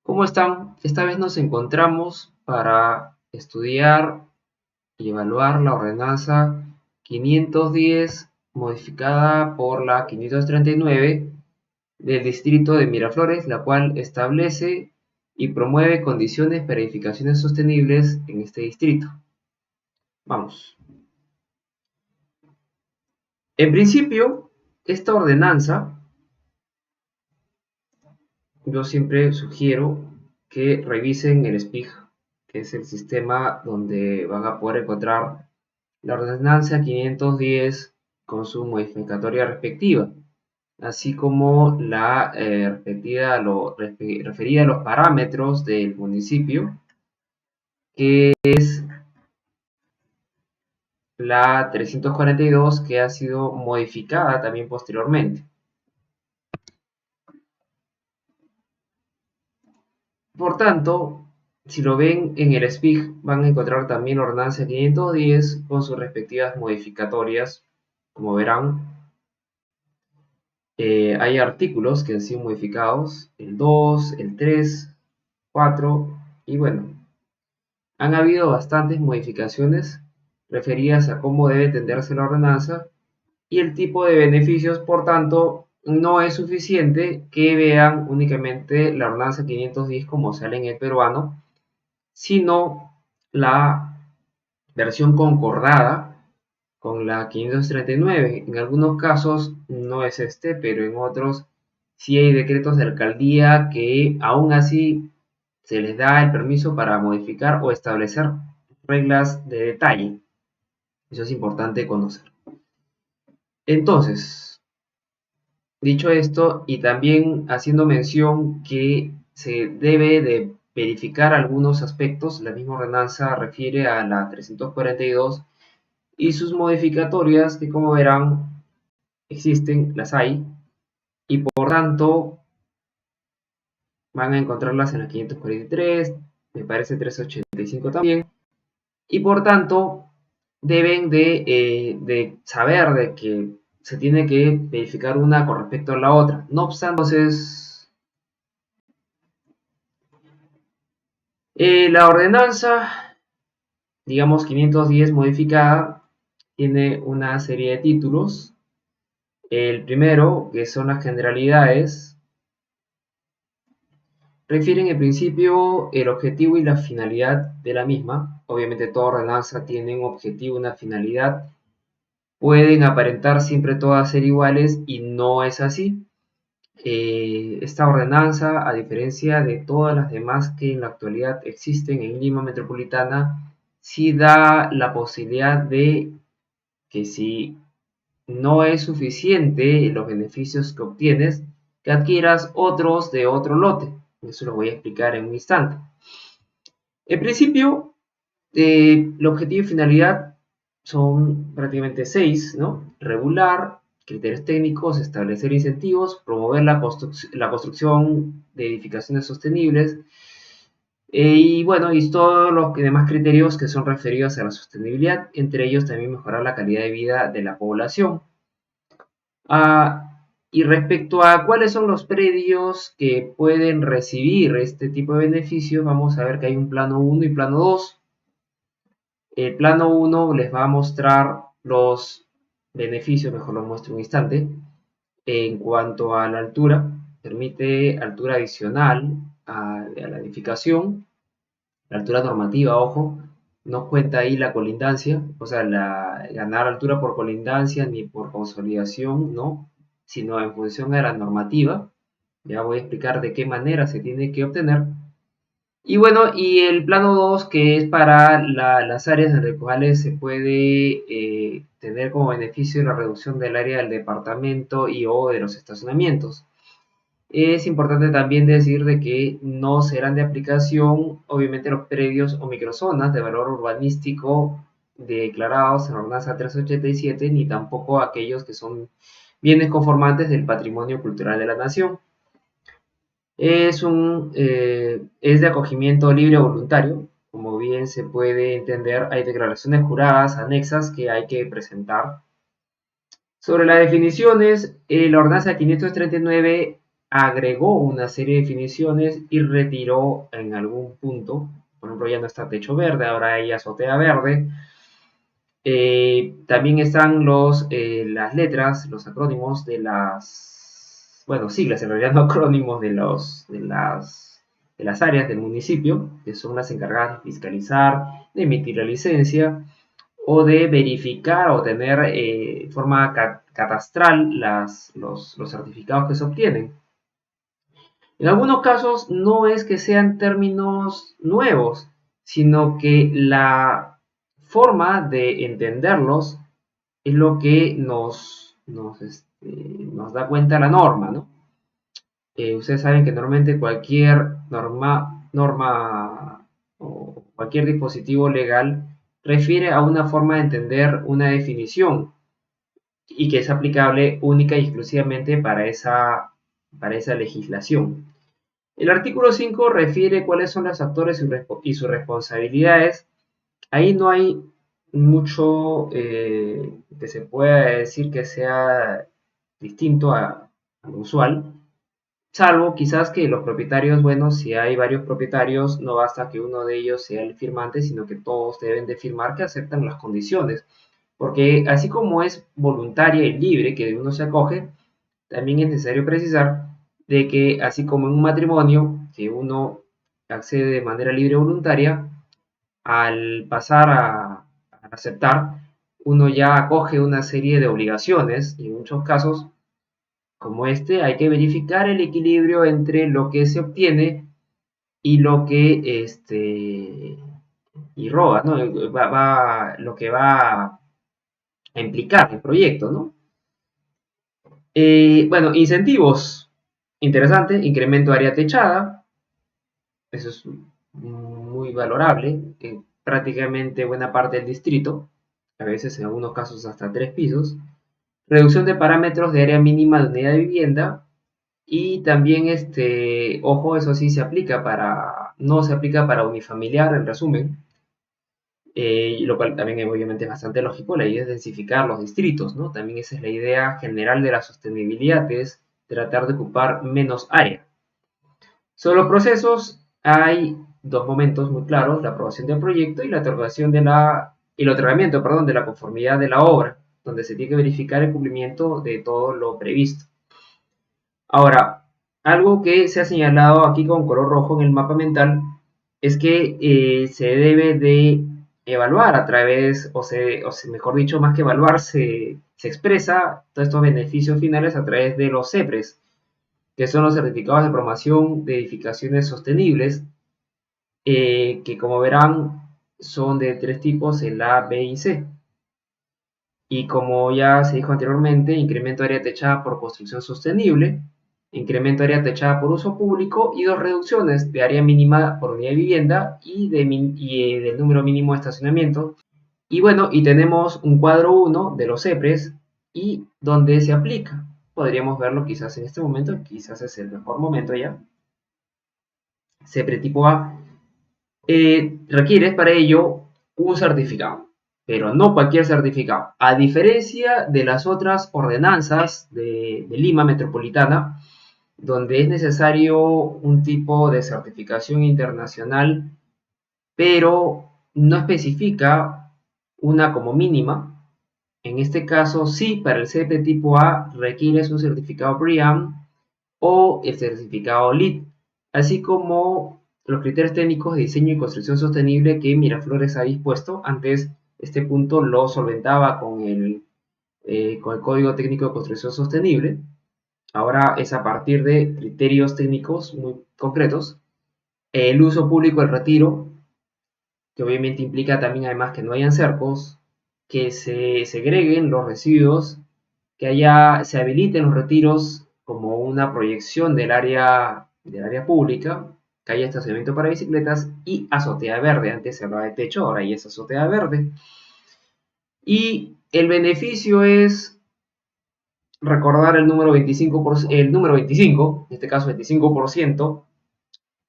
¿Cómo están? Esta vez nos encontramos para estudiar y evaluar la ordenanza 510 modificada por la 539 del distrito de Miraflores, la cual establece y promueve condiciones para edificaciones sostenibles en este distrito. Vamos. En principio, esta ordenanza, yo siempre sugiero que revisen el SPIG, que es el sistema donde van a poder encontrar la ordenanza 510 con su modificatoria respectiva, así como la referida a los parámetros del municipio, que es la 342, que ha sido modificada también posteriormente. Por tanto, si lo ven en el SPIG, van a encontrar también la ordenanza 510 con sus respectivas modificatorias. Como verán, hay artículos que han sido modificados, el 2, el 3, 4 y bueno, han habido bastantes modificaciones referidas a cómo debe entenderse la ordenanza y el tipo de beneficios. Por tanto, no es suficiente que vean únicamente la ordenanza 510 como sale en el peruano, sino la versión concordada con la 539. En algunos casos no es este, pero en otros sí hay decretos de alcaldía que aún así se les da el permiso para modificar o establecer reglas de detalle. Eso es importante conocer. Entonces, dicho esto, y también haciendo mención que se debe de verificar algunos aspectos, la misma ordenanza refiere a la 342 y sus modificatorias, que como verán existen, las hay, y por tanto van a encontrarlas en la 543, me parece 385 también, y por tanto deben de saber de que se tiene que verificar una con respecto a la otra. No obstante, entonces, la ordenanza, digamos 510 modificada, tiene una serie de títulos. El primero, que son las generalidades, refieren en principio el objetivo y la finalidad de la misma. Obviamente toda ordenanza tiene un objetivo y una finalidad. Pueden aparentar siempre todas ser iguales y no es así. Esta ordenanza, a diferencia de todas las demás que en la actualidad existen en Lima Metropolitana, sí da la posibilidad de que si no es suficiente los beneficios que obtienes, que adquieras otros de otro lote. Eso lo voy a explicar en un instante. En principio, el objetivo y finalidad son prácticamente 6, ¿no? Regular, criterios técnicos, establecer incentivos, promover la construcción de edificaciones sostenibles, y bueno, y todos los demás criterios que son referidos a la sostenibilidad, entre ellos también mejorar la calidad de vida de la población. Y respecto a cuáles son los predios que pueden recibir este tipo de beneficios, vamos a ver que hay un plano 1 y plano 2. El plano 1 les va a mostrar los beneficios, mejor lo muestro un instante. En cuanto a la altura, permite altura adicional a la edificación, la altura normativa, ojo, no cuenta ahí la colindancia, o sea, ganar altura por colindancia ni por consolidación, no, sino en función a la normativa. Ya voy a explicar de qué manera se tiene que obtener. Y bueno, y el plano 2, que es para las áreas en las cuales se puede tener como beneficio la reducción del área del departamento y o de los estacionamientos. Es importante también decir de que no serán de aplicación, obviamente, los predios o microzonas de valor urbanístico declarados en la ordenanza 387, ni tampoco aquellos que son bienes conformantes del patrimonio cultural de la nación. Es de acogimiento libre o voluntario. Como bien se puede entender, hay declaraciones juradas anexas que hay que presentar. Sobre las definiciones, la ordenanza 539 agregó una serie de definiciones y retiró en algún punto. Por ejemplo, ya no está techo verde, ahora hay azotea verde. También están las letras, los acrónimos de bueno, siglas en realidad, no acrónimos de las áreas del municipio, que son las encargadas de fiscalizar, de emitir la licencia o de verificar o tener forma catastral los certificados que se obtienen. En algunos casos no es que sean términos nuevos, sino que la forma de entenderlos es lo que nos da cuenta la norma, ¿no? Ustedes saben que normalmente cualquier norma o cualquier dispositivo legal refiere a una forma de entender una definición y que es aplicable única y exclusivamente para esa legislación. El artículo 5 refiere cuáles son los actores y sus responsabilidades. Ahí no hay mucho que se pueda decir que sea distinto a lo usual, salvo quizás que los propietarios, bueno, si hay varios propietarios, no basta que uno de ellos sea el firmante, sino que todos deben de firmar que aceptan las condiciones. Porque así como es voluntaria y libre que uno se acoge, también es necesario precisar de que así como en un matrimonio, que uno accede de manera libre y voluntaria, al pasar a aceptar, uno ya acoge una serie de obligaciones y en muchos casos, como este, hay que verificar el equilibrio entre lo que se obtiene y lo que y roba, ¿no? Lo que va a implicar el proyecto, ¿no? Bueno, incentivos. Interesante, incremento de área techada, eso es muy valorable, en prácticamente buena parte del distrito, a veces en algunos casos hasta 3 pisos. Reducción de parámetros de área mínima de unidad de vivienda y también ojo, eso sí no se aplica para unifamiliar en resumen, lo cual también obviamente es bastante lógico. La idea es densificar los distritos, ¿no? También esa es la idea general de la sostenibilidad, es tratar de ocupar menos área. Sobre los procesos hay dos momentos muy claros: la aprobación del proyecto y el otorgamiento, perdón, de la conformidad de la obra, donde se tiene que verificar el cumplimiento de todo lo previsto. Ahora, algo que se ha señalado aquí con color rojo en el mapa mental es que se debe de evaluar a través, mejor dicho, más que evaluar, se expresa todos estos beneficios finales a través de los CEPRES, que son los certificados de promoción de edificaciones sostenibles, que como verán son de 3 tipos, el A, B y C. Y como ya se dijo anteriormente, incremento de área techada por construcción sostenible, incremento de área techada por uso público y dos reducciones de área mínima por unidad de vivienda y del número mínimo de estacionamiento. Y bueno, y tenemos un cuadro 1 de los CEPRES y donde se aplica. Podríamos verlo quizás en este momento, quizás es el mejor momento ya. CEPRE tipo A. Requieres para ello un certificado, pero no cualquier certificado. A diferencia de las otras ordenanzas de Lima Metropolitana, donde es necesario un tipo de certificación internacional, pero no especifica una como mínima. En este caso, sí, para el CP tipo A requieres un certificado BREEAM o el certificado LEED, así como los criterios técnicos de diseño y construcción sostenible que Miraflores ha dispuesto. Antes este punto lo solventaba con el Código Técnico de Construcción Sostenible. Ahora es a partir de criterios técnicos muy concretos. El uso público del retiro, que obviamente implica también además que no hayan cercos, que se segreguen los residuos, que se habiliten los retiros como una proyección del área pública, que haya estacionamiento para bicicletas y azotea verde. Antes se hablaba de techo, ahora ya es azotea verde. Y el beneficio es recordar el número 25, en este caso 25%,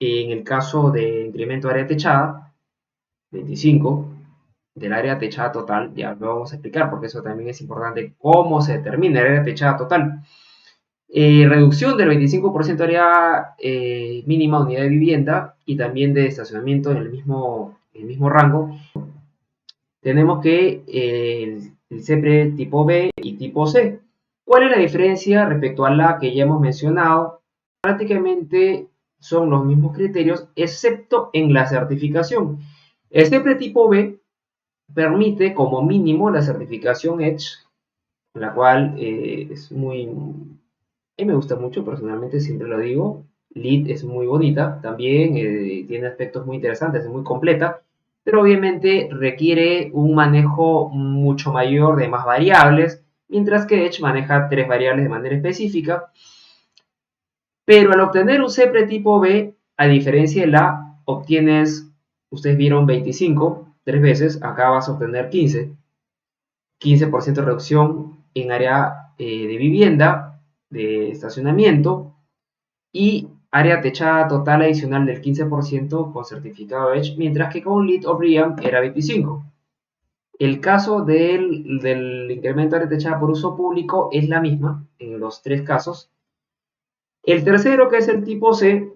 en el caso de incremento de área techada, 25 del área techada total. Ya lo vamos a explicar porque eso también es importante, cómo se determina el área techada total. Reducción del 25% de área mínima unidad de vivienda y también de estacionamiento en el mismo rango. Tenemos que el CEPRE tipo B y tipo C. ¿Cuál es la diferencia respecto a la que ya hemos mencionado? Prácticamente son los mismos criterios, excepto en la certificación. El CEPRE tipo B permite como mínimo la certificación EDGE, la cual es muy... A mí me gusta mucho, personalmente siempre lo digo. LEED es muy bonita, también tiene aspectos muy interesantes, es muy completa, pero obviamente requiere un manejo mucho mayor de más variables, mientras que Edge maneja 3 variables de manera específica. Pero al obtener un CEPRE tipo B, a diferencia de la, obtienes, ustedes vieron 25, 3 veces, acá vas a obtener 15. 15% de reducción en área de vivienda, de estacionamiento y área techada total adicional del 15% con certificado Edge, mientras que con LEED o BREEAM era 25. El caso del incremento de área techada por uso público es la misma en los 3 casos. El tercero, que es el tipo C,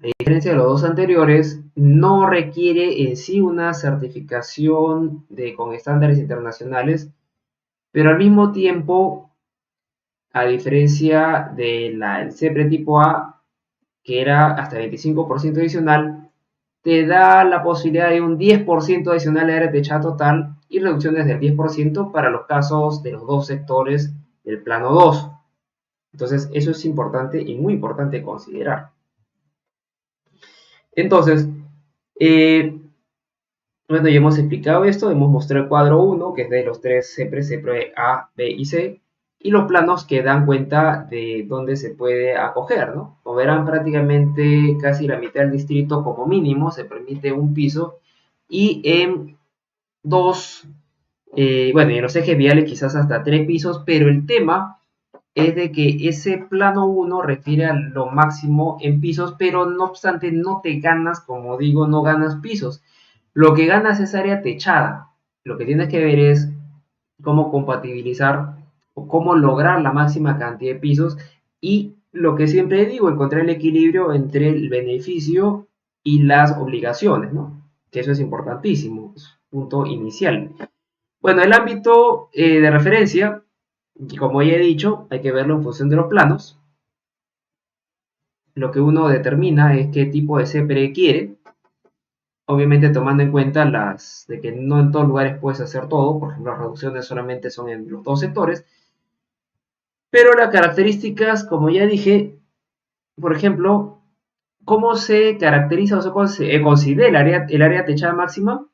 a diferencia de los dos anteriores, no requiere en sí una certificación con estándares internacionales, pero al mismo tiempo, a diferencia del CEPRE tipo A, que era hasta 25% adicional, te da la posibilidad de un 10% adicional de área techada total y reducciones del 10% para los casos de los dos sectores del plano 2. Entonces, eso es importante y muy importante considerar. Entonces, bueno, ya hemos explicado esto, hemos mostrado el cuadro 1, que es de los tres CEPRE A, B y C, y los planos que dan cuenta de dónde se puede acoger, ¿no? Como verán, prácticamente casi la mitad del distrito como mínimo se permite un piso, y en bueno, en los ejes viales quizás hasta 3 pisos, pero el tema es de que ese plano 1 refiere a lo máximo en pisos, pero no obstante no te ganas, como digo, no ganas pisos. Lo que ganas es área techada. Lo que tienes que ver es cómo compatibilizar o cómo lograr la máxima cantidad de pisos y lo que siempre digo, encontrar el equilibrio entre el beneficio y las obligaciones, ¿no? Que eso es importantísimo, es un punto inicial. Bueno, el ámbito de referencia, como ya he dicho, hay que verlo en función de los planos. Lo que uno determina es qué tipo de CPR quiere, obviamente tomando en cuenta de que no en todos lugares puedes hacer todo, por ejemplo, las reducciones solamente son en los dos sectores, pero las características, como ya dije, por ejemplo, ¿cómo se caracteriza o se considera el área techada máxima?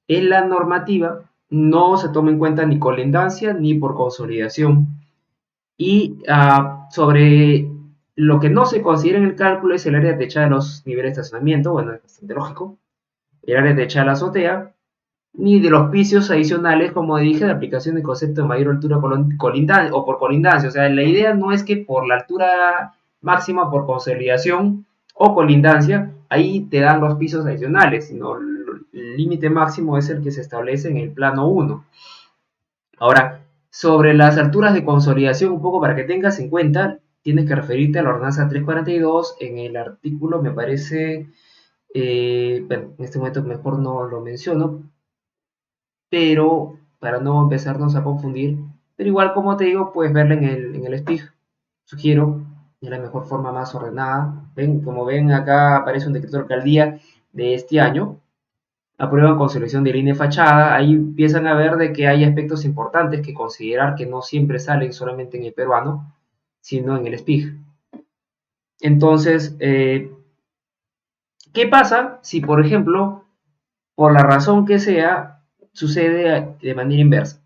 En la normativa no se toma en cuenta ni colindancia ni por consolidación. Y sobre lo que no se considera en el cálculo es el área techada de los niveles de estacionamiento, bueno, es bastante lógico, el área techada de la azotea, ni de los pisos adicionales, como dije, de aplicación del concepto de mayor altura o por colindancia. O sea, la idea no es que por la altura máxima por consolidación o colindancia, ahí te dan los pisos adicionales, sino el límite máximo es el que se establece en el plano 1. Ahora, sobre las alturas de consolidación, un poco para que tengas en cuenta, tienes que referirte a la ordenanza 342 en el artículo, me parece, bueno, en este momento mejor no lo menciono, pero para no empezarnos a confundir, pero igual como te digo, puedes verla en el SPIG, sugiero, de la mejor forma más ordenada. ¿Ven? Como ven acá aparece un decreto de alcaldía de este año, aprueban consolidación de línea de fachada, ahí empiezan a ver de que hay aspectos importantes que considerar que no siempre salen solamente en el peruano, sino en el SPIG. Entonces, ¿qué pasa si, por ejemplo, por la razón que sea, sucede de manera inversa?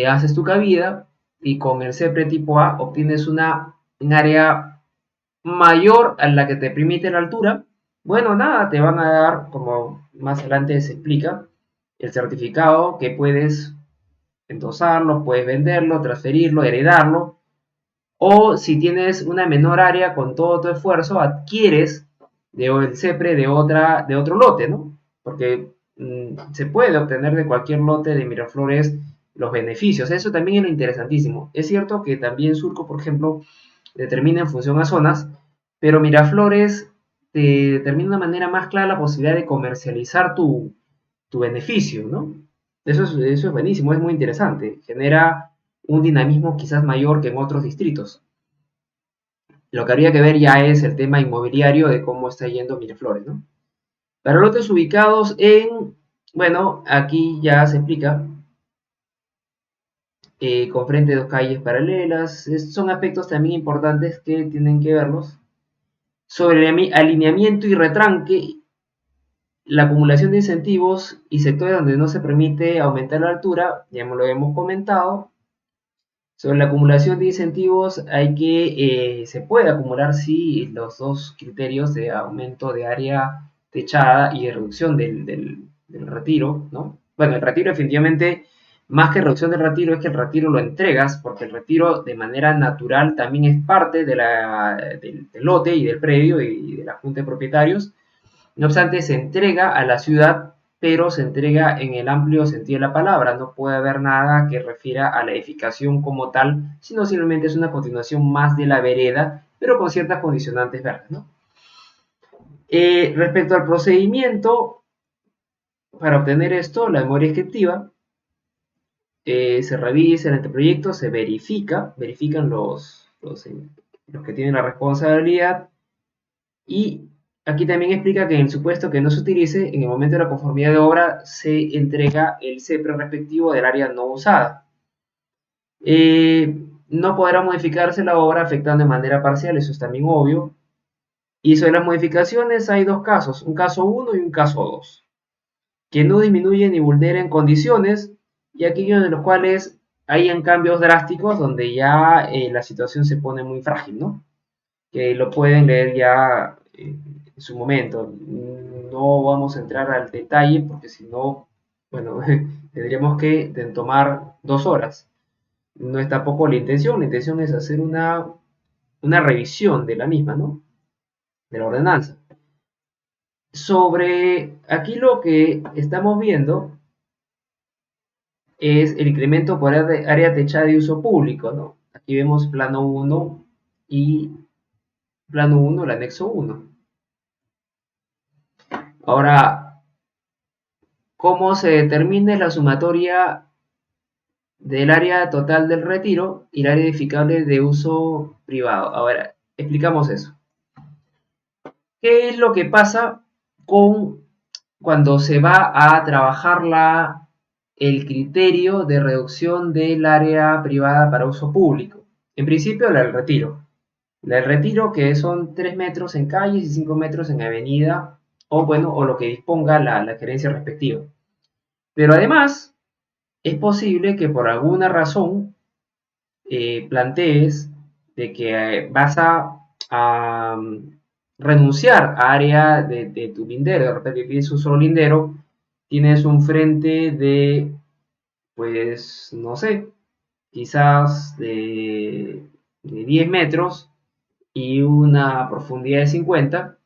Haces tu cabida y con el CEPRE tipo A obtienes un área mayor a la que te permite la altura. Bueno, nada, te van a dar, como más adelante se explica, el certificado que puedes endosarlo, puedes venderlo, transferirlo, heredarlo. O si tienes una menor área con todo tu esfuerzo, adquieres el CEPRE de otro lote, ¿no? Porque se puede obtener de cualquier lote de Miraflores los beneficios. Eso también es lo interesantísimo. Es cierto que también Surco, por ejemplo, determina en función a zonas, pero Miraflores te determina de una manera más clara la posibilidad de comercializar tu beneficio, ¿no? Eso es buenísimo, es muy interesante. Genera un dinamismo quizás mayor que en otros distritos. Lo que habría que ver ya es el tema inmobiliario de cómo está yendo Miraflores, ¿no? Para lotes ubicados en, bueno, aquí ya se explica, con frente de dos calles paralelas, son aspectos también importantes que tienen que verlos. Sobre el alineamiento y retranque, la acumulación de incentivos y sectores donde no se permite aumentar la altura, ya lo hemos comentado. Sobre la acumulación de incentivos, se puede acumular sí los dos criterios de aumento de área techada y de reducción del retiro, ¿no? Bueno, el retiro definitivamente, más que reducción del retiro, es que el retiro lo entregas, porque el retiro de manera natural también es parte del lote y del predio y de la junta de propietarios. No obstante, se entrega a la ciudad, pero se entrega en el amplio sentido de la palabra. No puede haber nada que refiera a la edificación como tal, sino simplemente es una continuación más de la vereda, pero con ciertas condicionantes verdes, ¿no? Respecto al procedimiento para obtener esto, la memoria descriptiva, se revisa el anteproyecto, se verifican los que tienen la responsabilidad. Y aquí también explica que en el supuesto que no se utilice, en el momento de la conformidad de obra se entrega el CEPRE respectivo del área no usada. No podrá modificarse la obra afectando de manera parcial, eso es también obvio. Y sobre las modificaciones hay dos casos, un caso 1 y un caso 2, que no disminuyen ni vulneren condiciones y aquellos de los cuales hayan cambios drásticos donde ya la situación se pone muy frágil, ¿no? Que lo pueden leer ya en su momento. No vamos a entrar al detalle porque si no, bueno, tendríamos que tomar 2 horas. No es tampoco la intención es hacer una revisión de la misma, ¿no? De la ordenanza. Sobre aquí lo que estamos viendo es el incremento por área techada de uso público, ¿no? Aquí vemos plano 1 y plano 1, el anexo 1. Ahora, cómo se determina la sumatoria del área total del retiro y el área edificable de uso privado. Ahora, explicamos eso. ¿Qué es lo que pasa cuando se va a trabajar el criterio de reducción del área privada para uso público? En principio, la del retiro. La del retiro, que son 3 metros en calles y 5 metros en avenida, o bueno, o lo que disponga la gerencia respectiva. Pero además, es posible que por alguna razón plantees de que vas a renunciar a área de tu lindero. De repente tienes un solo lindero, tienes un frente de, pues, no sé, quizás de 10 metros y una profundidad de 50.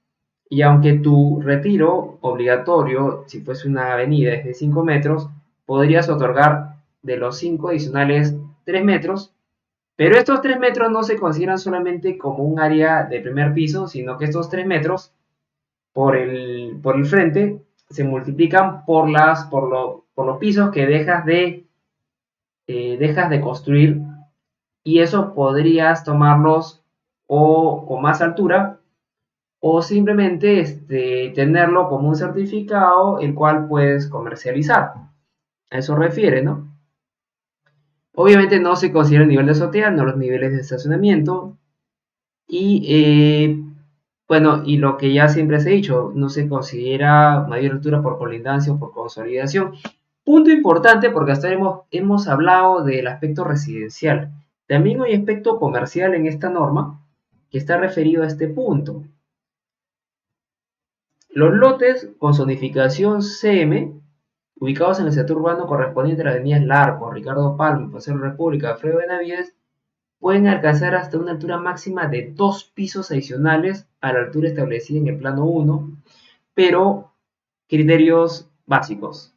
Y aunque tu retiro obligatorio, si fuese una avenida, es de 5 metros, podrías otorgar de los 5 adicionales 3 metros, pero estos 3 metros no se consideran solamente como un área de primer piso, sino que estos 3 metros por el frente se multiplican por los pisos que dejas de construir, y eso podrías tomarlos o con más altura o simplemente tenerlo como un certificado el cual puedes comercializar. A eso refiere, ¿no? Obviamente no se considera el nivel de azotea, no los niveles de estacionamiento. Y bueno, y lo que ya siempre se ha dicho, no se considera mayor altura por colindancia o por consolidación. Punto importante porque hasta ahora hemos hablado del aspecto residencial. También hay aspecto comercial en esta norma que está referido a este punto. Los lotes con zonificación CM, ubicados en el sector urbano correspondiente a las avenidas Larco, Ricardo Palma, Paseo de la República, Alfredo Benavides, pueden alcanzar hasta una altura máxima de 2 pisos adicionales a la altura establecida en el plano 1, pero criterios básicos,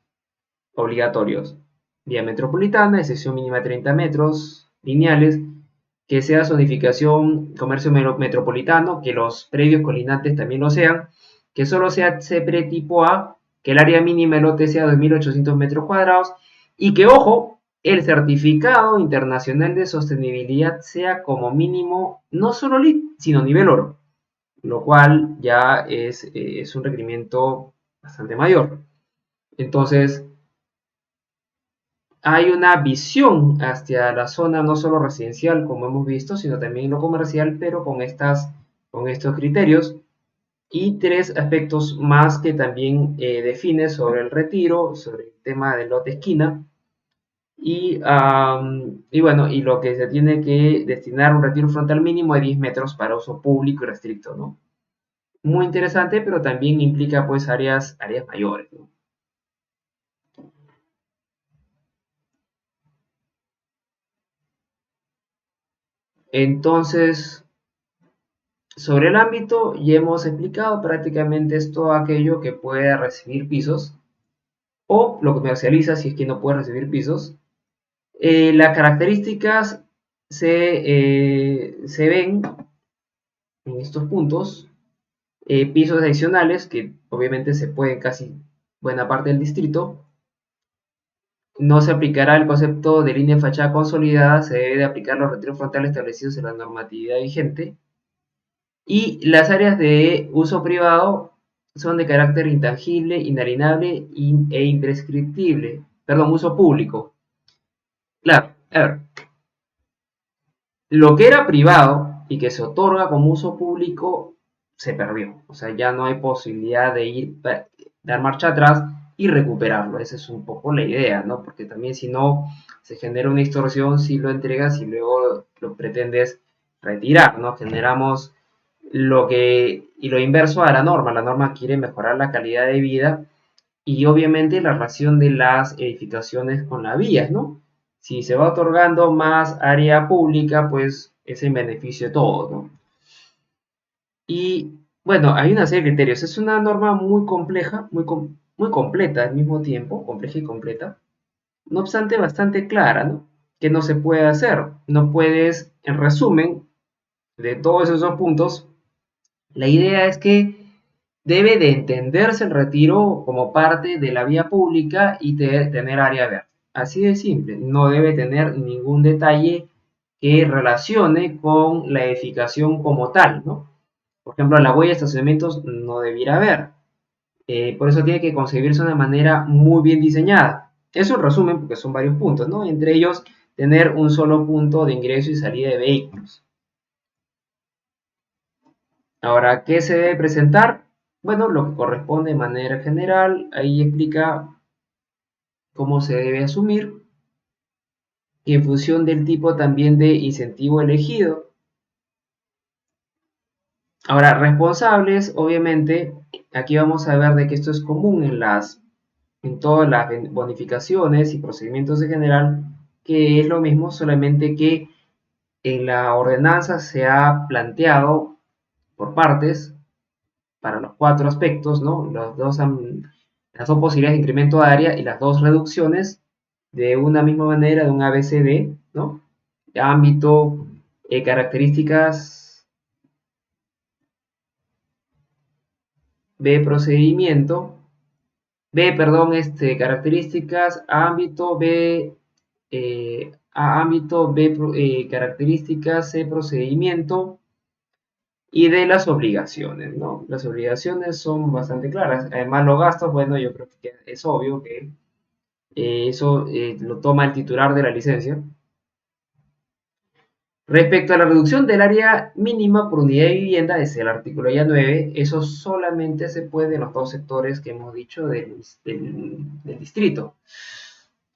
obligatorios. vía metropolitana, de sección mínima 30 metros lineales, que sea zonificación comercio metropolitano, que los predios colindantes también lo sean, que solo sea CEPRE tipo A, que el área mínima del lote sea 2.800 metros cuadrados y que, ojo, el certificado internacional de sostenibilidad sea como mínimo no solo LEED, sino nivel oro, lo cual ya es un requerimiento bastante mayor. Entonces, hay una visión hacia la zona no solo residencial, como hemos visto, sino también lo comercial, pero con estos criterios. Y tres aspectos más que también define sobre el retiro, sobre el tema del lote esquina. Y bueno, y lo que se tiene que destinar un retiro frontal mínimo de 10 metros para uso público y restricto, ¿no? Muy interesante, pero también implica pues áreas mayores, ¿no? Entonces, sobre el ámbito, ya hemos explicado prácticamente es todo aquello que puede recibir pisos o lo comercializa si es que no puede recibir pisos. Las características se ven en estos puntos. Pisos adicionales que obviamente se pueden casi buena parte del distrito. No se aplicará el concepto de línea de fachada consolidada, se debe de aplicar los retiros frontales establecidos en la normatividad vigente. Y las áreas de uso privado son de carácter intangible, inalienable e imprescriptible. Perdón, uso público. Claro, a ver, lo que era privado y que se otorga como uso público se perdió. O sea, ya no hay posibilidad de dar marcha atrás y recuperarlo. Esa es un poco la idea, ¿no? Porque también si no, se genera una distorsión si lo entregas y luego lo pretendes retirar, ¿no? Generamos y lo inverso a la norma. La norma quiere mejorar la calidad de vida y obviamente la relación de las edificaciones con las vías, ¿no? Si se va otorgando más área pública, pues es en beneficio de todos, ¿no? Y bueno, hay una serie de criterios. Es una norma muy compleja, muy completa al mismo tiempo, compleja y completa. No obstante, bastante clara, ¿no? Que no se puede hacer. No puedes, en resumen, de todos esos dos puntos, la idea es que debe de entenderse el retiro como parte de la vía pública y tener área verde. Así de simple, no debe tener ningún detalle que relacione con la edificación como tal, ¿no? Por ejemplo, la huella de estacionamientos no debiera haber. Por eso tiene que concebirse de una manera muy bien diseñada. Eso en resumen, porque son varios puntos, ¿no? Entre ellos, tener un solo punto de ingreso y salida de vehículos. Ahora, ¿qué se debe presentar? Bueno, lo que corresponde de manera general, ahí explica cómo se debe asumir y en función del tipo también de incentivo elegido. Ahora, responsables, obviamente, aquí vamos a ver de que esto es común en todas las bonificaciones y procedimientos en general, que es lo mismo, solamente que en la ordenanza se ha planteado por partes para los cuatro aspectos, ¿no? Las dos posibilidades de incremento de área y las dos reducciones de una misma manera de un ABCD, ¿no? Ámbito, características, B, procedimiento, B, perdón, características, ámbito, B, ámbito, B, características, C, procedimiento, y de las obligaciones, ¿no? Las obligaciones son bastante claras. Además, los gastos, bueno, yo creo que es obvio que eso lo toma el titular de la licencia. Respecto a la reducción del área mínima por unidad de vivienda, desde el artículo ya 9, eso solamente se puede en los dos sectores que hemos dicho del distrito.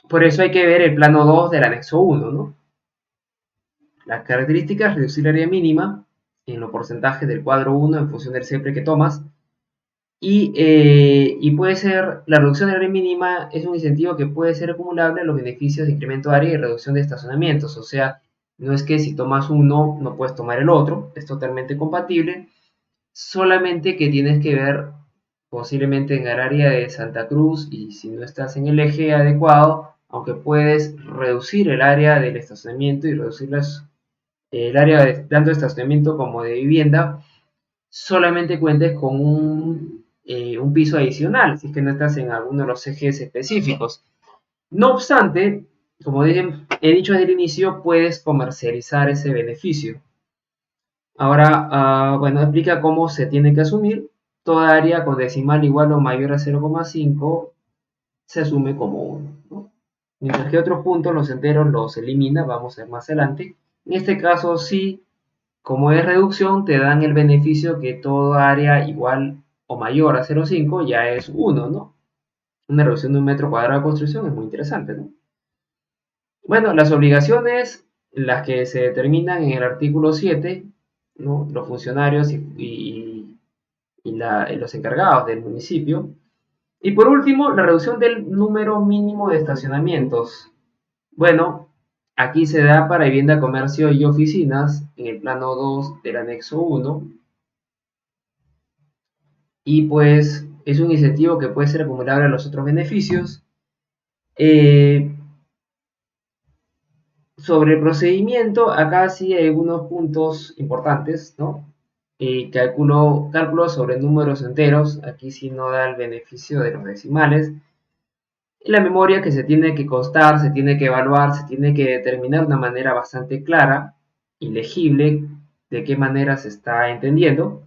Por eso hay que ver el plano 2 del anexo 1, ¿no? Las características, reducir el área mínima en los porcentajes del cuadro 1 en función del CEPRE que tomas. Y puede ser, la reducción de área mínima es un incentivo que puede ser acumulable a los beneficios de incremento de área y reducción de estacionamientos. O sea, no es que si tomas uno no puedes tomar el otro, es totalmente compatible. Solamente que tienes que ver posiblemente en el área de Santa Cruz y si no estás en el eje adecuado, aunque puedes reducir el área del estacionamiento y reducir el área de tanto de estacionamiento como de vivienda, solamente cuentes con un piso adicional, si es que no estás en alguno de los ejes específicos. No obstante, como he dicho desde el inicio, puedes comercializar ese beneficio. Ahora, bueno, explica cómo se tiene que asumir. Toda área con decimal igual o mayor a 0,5 se asume como 1, ¿no? Mientras que otros puntos, los enteros, los elimina, vamos a ver más adelante. En este caso, sí, como es reducción, te dan el beneficio que toda área igual o mayor a 0,5 ya es 1, ¿no? Una reducción de 1 metro cuadrado de construcción es muy interesante, ¿no? Bueno, las obligaciones, las que se determinan en el artículo 7, ¿no? Los funcionarios y los encargados del municipio. Y por último, la reducción del número mínimo de estacionamientos. Bueno, aquí se da para vivienda, comercio y oficinas en el plano 2 del anexo 1. Y pues es un incentivo que puede ser acumulable a los otros beneficios. Sobre el procedimiento, acá sí hay algunos puntos importantes, ¿no? Cálculo sobre números enteros, aquí sí no da el beneficio de los decimales. Y la memoria que se tiene que constar, se tiene que evaluar, se tiene que determinar de una manera bastante clara y legible de qué manera se está entendiendo,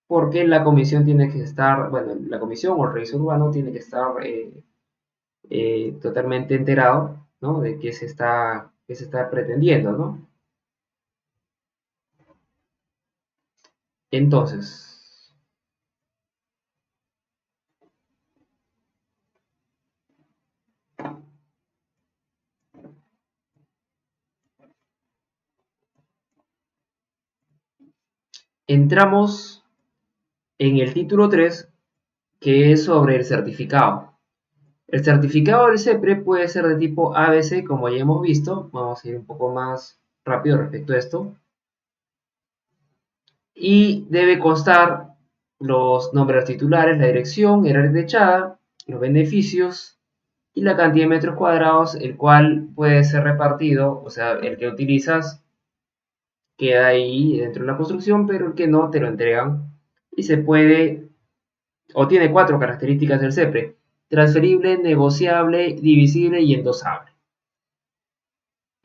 porque la comisión tiene que estar, bueno, la comisión o el revisor urbano tiene que estar totalmente enterado, ¿no? De qué se está pretendiendo, ¿no? Entonces, entramos en el título 3, que es sobre el certificado. El certificado del CEPRE puede ser de tipo ABC, como ya hemos visto. Vamos a ir un poco más rápido respecto a esto. Y debe constar los nombres titulares, la dirección, el área techada, los beneficios y la cantidad de metros cuadrados, el cual puede ser repartido, o sea, el que utilizas queda ahí dentro de la construcción, pero el que no te lo entregan y se puede, o tiene 4 características del CEPRE: transferible, negociable, divisible y endosable.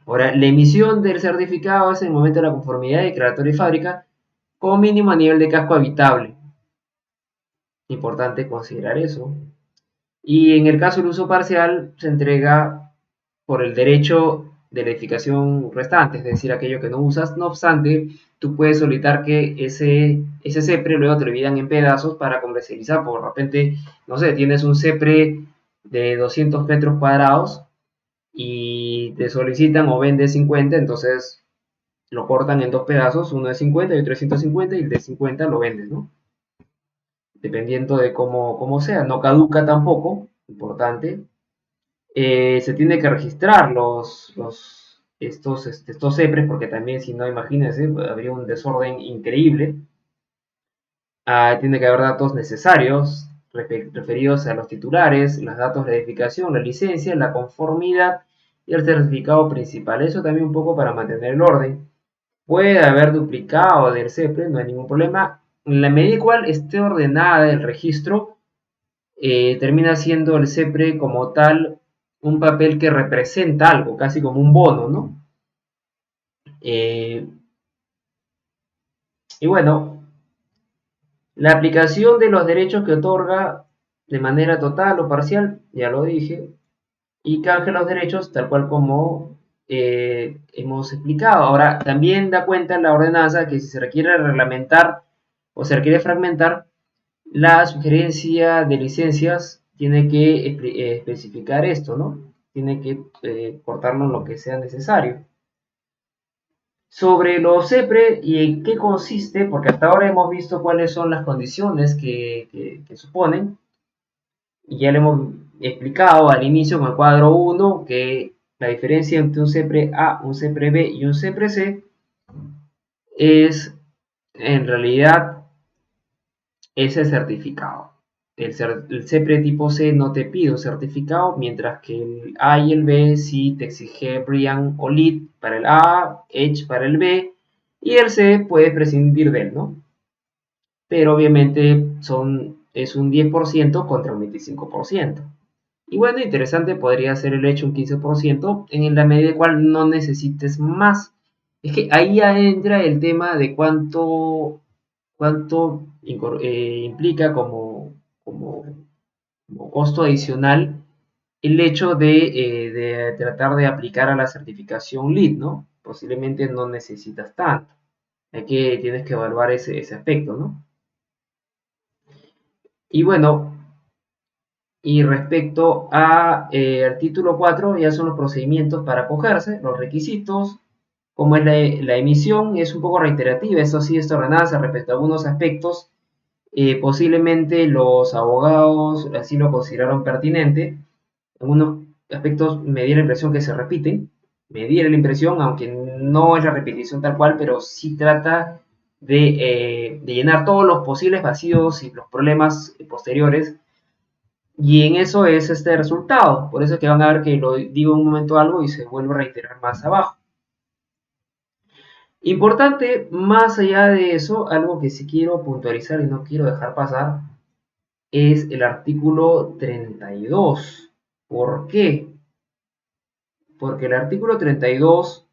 Ahora, la emisión del certificado es en el momento de la conformidad declaratoria de fábrica con mínimo nivel de casco habitable. Importante considerar eso. Y en el caso del uso parcial, se entrega por el derecho de la edificación restante, es decir, aquello que no usas. No obstante, tú puedes solicitar que ese CEPRE luego te lo dividan en pedazos para comercializar. Por repente, no sé, tienes un CEPRE de 200 metros cuadrados y te solicitan o vendes 50, entonces lo cortan en 2 pedazos, uno de 50 y otro de 150, y el de 50 lo vendes, ¿no? Dependiendo de cómo sea. No caduca tampoco, importante. Se tiene que registrar estos CEPRES, porque también, si no, imagínense, habría un desorden increíble. Tiene que haber datos necesarios referidos a los titulares, los datos de edificación, la licencia, la conformidad y el certificado principal. Eso también un poco para mantener el orden. Puede haber duplicado del CEPRE, no hay ningún problema. En la medida cual esté ordenada el registro, termina siendo el CEPRE como tal un papel que representa algo, casi como un bono, ¿no? Eh, y bueno, la aplicación de los derechos que otorga de manera total o parcial, ya lo dije, y canje los derechos tal cual como hemos explicado. Ahora, también da cuenta en la ordenanza que si se requiere reglamentar o se requiere fragmentar, la sugerencia de licencias tiene que especificar esto, ¿no? Tiene que cortarlo en lo que sea necesario. Sobre los CEPRE y en qué consiste, porque hasta ahora hemos visto cuáles son las condiciones que suponen, y ya le hemos explicado al inicio con el cuadro 1 que la diferencia entre un CEPRE A, un CEPRE B y un CEPRE C es en realidad ese certificado. el CEPRE tipo C no te pide un certificado, mientras que el A y el B sí te exige BREEAM o LEED para el A, EDGE para el B, y el C puedes prescindir de él, ¿no? Pero obviamente es un 10% contra un 25%. Y bueno, interesante podría ser el hecho un 15% en la medida de cual no necesites más. Es que ahí ya entra el tema de cuánto implica como costo adicional el hecho de tratar de aplicar a la certificación LEED, ¿no? Posiblemente no necesitas tanto. Tienes que evaluar ese aspecto, ¿no? Y bueno, y respecto al título 4, ya son los procedimientos para acogerse, los requisitos, como es la emisión, es un poco reiterativa, eso sí, esta ordenanza respecto a algunos aspectos, posiblemente los abogados así lo consideraron pertinente, algunos aspectos me dio la impresión que se repiten, me diera la impresión, aunque no es la repetición tal cual, pero sí trata de llenar todos los posibles vacíos y los problemas posteriores, y en eso es este resultado. Por eso es que van a ver que lo digo en un momento algo y se vuelve a reiterar más abajo. Importante, más allá de eso, algo que sí quiero puntualizar y no quiero dejar pasar, es el artículo 32. ¿Por qué? Porque el artículo 32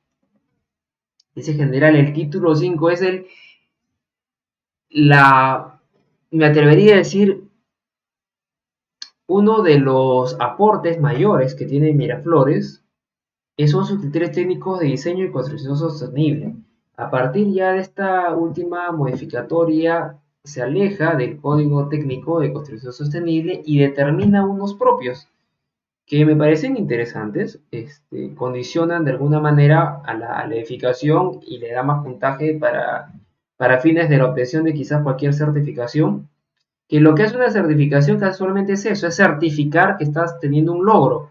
dice general, el título 5 es me atrevería a decir, uno de los aportes mayores que tiene Miraflores son sus criterios técnicos de diseño y construcción sostenible. A partir ya de esta última modificatoria, se aleja del código técnico de construcción sostenible y determina unos propios que me parecen interesantes, condicionan de alguna manera a la edificación y le da más puntaje para fines de la obtención de quizás cualquier certificación, que lo que es una certificación casualmente es eso, es certificar que estás teniendo un logro.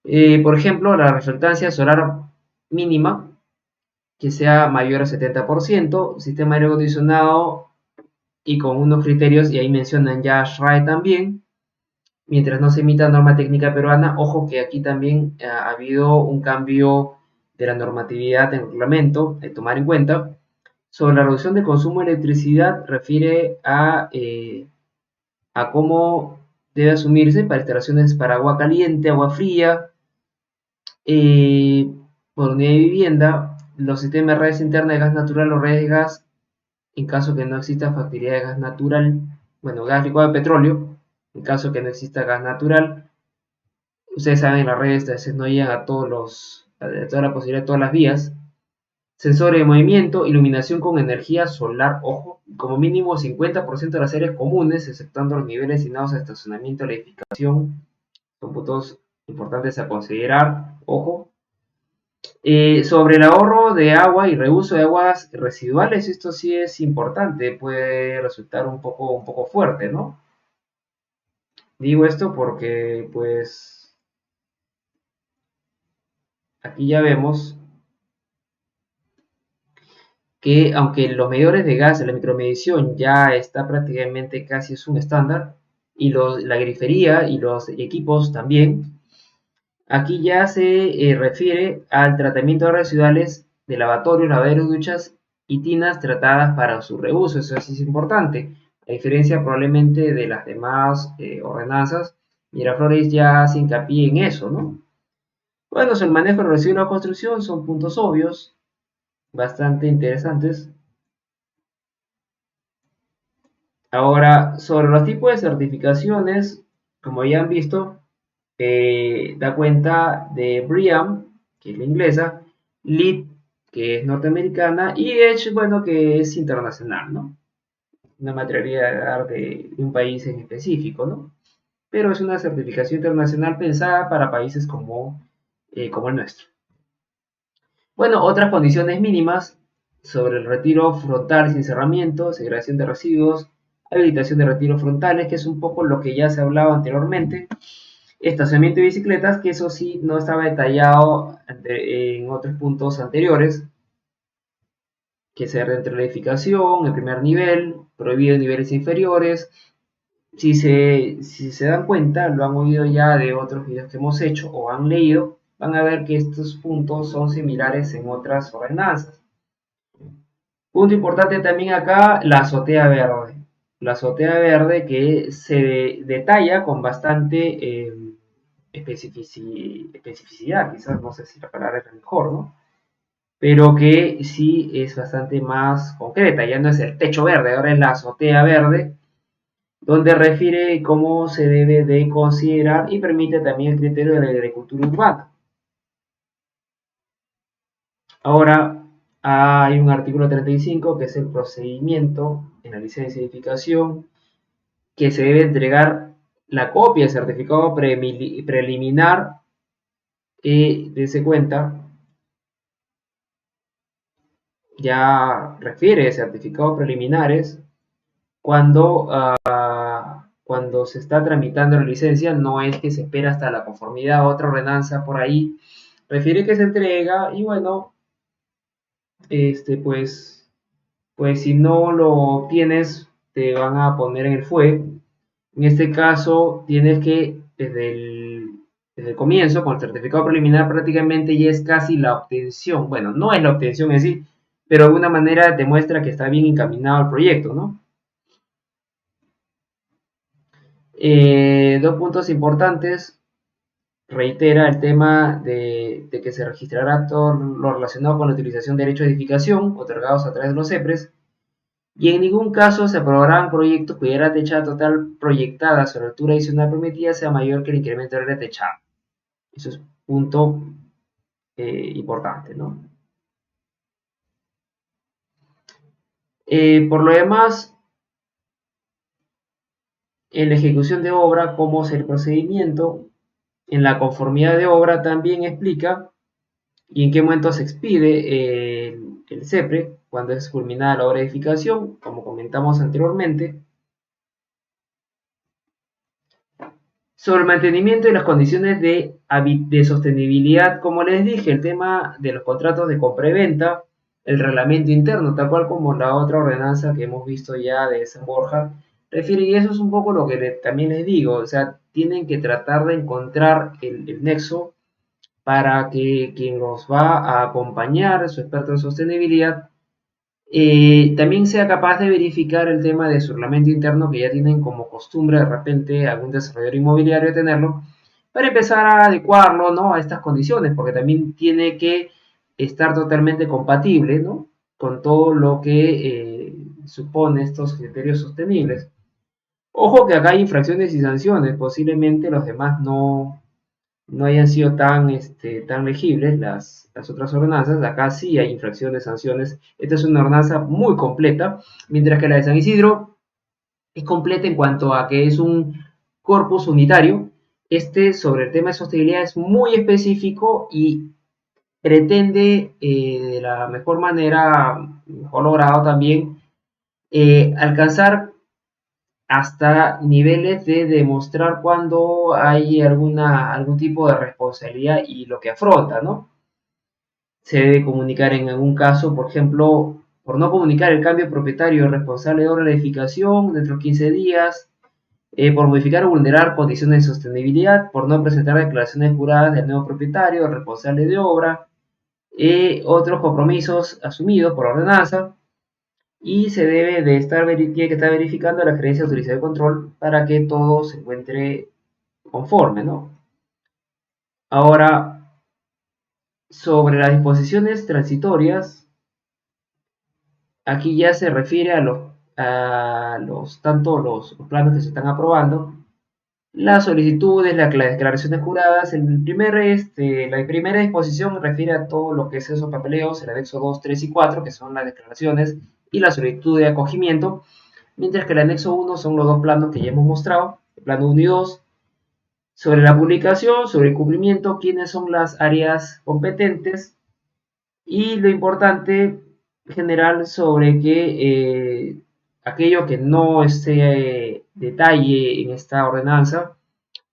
Por ejemplo, la resultancia solar mínima, que sea mayor al 70%, sistema aire acondicionado y con unos criterios, y ahí mencionan ya SRAE también, mientras no se emita norma técnica peruana. Ojo que aquí también ha habido un cambio de la normatividad en el reglamento, de tomar en cuenta. Sobre la reducción de consumo de electricidad, refiere a cómo debe asumirse para instalaciones para agua caliente, agua fría, por unidad de vivienda, los sistemas de redes internas de gas natural o redes de gas, en caso que no exista factibilidad de gas natural, bueno, gas licuado de petróleo, en caso que no exista gas natural. Ustedes saben, las redes a veces no llegan a toda la posibilidad de todas las vías. Sensores de movimiento, iluminación con energía solar, ojo, como mínimo 50% de las áreas comunes, exceptuando los niveles destinados a estacionamiento, la edificación, son puntos importantes a considerar, ojo. Sobre el ahorro de agua y reuso de aguas residuales, esto sí es importante, puede resultar un poco fuerte, ¿no? Digo esto porque, pues, aquí ya vemos que aunque los medidores de gas, la micromedición ya está prácticamente casi es un estándar, y la grifería y los equipos también, aquí ya se refiere al tratamiento de residuales de lavatorios, lavaderos, duchas y tinas tratadas para su reuso. Eso sí es importante. A diferencia probablemente de las demás ordenanzas, Miraflores ya hace hincapié en eso, ¿no? Bueno, el manejo de residuos de la construcción son puntos obvios, bastante interesantes. Ahora, sobre los tipos de certificaciones, como ya han visto, da cuenta de BREEAM, que es la inglesa, LEED, que es norteamericana, y EDGE, bueno, que es internacional, ¿no? No me atrevería a dar de un país en específico, ¿no? Pero es una certificación internacional pensada para países como el nuestro. Bueno, otras condiciones mínimas sobre el retiro frontal sin cerramiento, segregación de residuos, habilitación de retiros frontales, que es un poco lo que ya se hablaba anteriormente, estacionamiento de bicicletas, que eso sí no estaba detallado en otros puntos anteriores, que se dentro de la edificación, el primer nivel, prohibido en niveles inferiores, Si se dan cuenta, lo han oído ya de otros videos que hemos hecho o han leído, van a ver que estos puntos son similares en otras ordenanzas. Punto importante también acá, la azotea verde. La azotea verde que se detalla con bastante especificidad, quizás no sé si la palabra es la mejor, ¿no? Pero que sí es bastante más concreta, ya no es el techo verde, ahora es la azotea verde, donde refiere cómo se debe de considerar y permite también el criterio de la agricultura urbana. Ahora hay un artículo 35 que es el procedimiento en la licencia de edificación, que se debe entregar la copia del certificado preliminar, dése cuenta, ya refiere certificados preliminares cuando se está tramitando la licencia, no es que se espera hasta la conformidad a otra ordenanza por ahí, refiere que se entrega y bueno, pues si no lo obtienes, te van a poner en el FUE. En este caso, tienes que, desde el comienzo, con el certificado preliminar, prácticamente ya es casi la obtención. Bueno, no es la obtención en sí, pero de alguna manera demuestra que está bien encaminado el proyecto, ¿no? Dos puntos importantes. Reitera el tema de que se registrará todo lo relacionado con la utilización de derechos de edificación otorgados a través de los EPRES y en ningún caso se aprobarán proyectos cuya área techada total proyectada sobre la altura adicional permitida sea mayor que el incremento del área techada. Eso es punto importante, ¿no? Por lo demás, en la ejecución de obra, cómo es el procedimiento, en la conformidad de obra también explica y en qué momento se expide el CEPRE, cuando es culminada la obra de edificación, como comentamos anteriormente. Sobre el mantenimiento y las condiciones de sostenibilidad, como les dije, el tema de los contratos de compra y venta, el reglamento interno, tal cual como la otra ordenanza que hemos visto ya de San Borja, refiere, y eso es un poco lo que también les digo, o sea, tienen que tratar de encontrar el nexo para que quien los va a acompañar, su experto en sostenibilidad, también sea capaz de verificar el tema de su reglamento interno que ya tienen como costumbre de repente algún desarrollador inmobiliario tenerlo, para empezar a adecuarlo, ¿no?, a estas condiciones, porque también tiene que estar totalmente compatible, ¿no?, con todo lo que supone estos criterios sostenibles. Ojo que acá hay infracciones y sanciones, posiblemente los demás no hayan sido tan legibles las otras ordenanzas. Acá sí hay infracciones, sanciones. Esta es una ordenanza muy completa, mientras que la de San Isidro es completa en cuanto a que es un corpus unitario. Sobre el tema de sostenibilidad es muy específico y pretende de la mejor manera, mejor logrado también, alcanzar hasta niveles de demostrar cuando hay algún tipo de responsabilidad y lo que afronta, ¿no? Se debe comunicar en algún caso, por ejemplo, por no comunicar el cambio de propietario responsable de obra de edificación dentro de 15 días, por modificar o vulnerar condiciones de sostenibilidad, por no presentar declaraciones juradas del nuevo propietario, responsable de obra, otros compromisos asumidos por ordenanza, y tiene que estar verificando la creencia autorizada de control para que todo se encuentre conforme, ¿no? Ahora, sobre las disposiciones transitorias, aquí ya se refiere tanto los planos que se están aprobando, las solicitudes, las declaraciones juradas. La primera disposición refiere a todo lo que es esos papeleos, el anexo 2, 3 y 4, que son las declaraciones y la solicitud de acogimiento, mientras que el anexo 1 son los dos planos que ya hemos mostrado, el plano 1 y 2, sobre la publicación, sobre el cumplimiento, quiénes son las áreas competentes y lo importante general sobre que aquello que no esté detalle en esta ordenanza,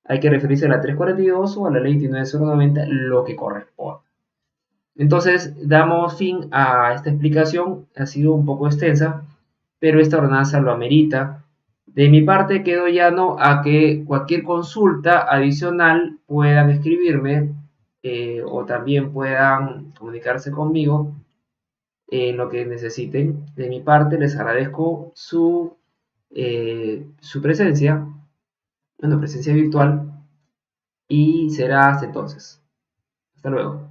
hay que referirse a la 342 o a la ley 19090, lo que corresponde. Entonces, damos fin a esta explicación, ha sido un poco extensa, pero esta ordenanza lo amerita. De mi parte quedo llano a que cualquier consulta adicional puedan escribirme o también puedan comunicarse conmigo en lo que necesiten. De mi parte les agradezco su presencia, bueno, presencia virtual y será hasta entonces. Hasta luego.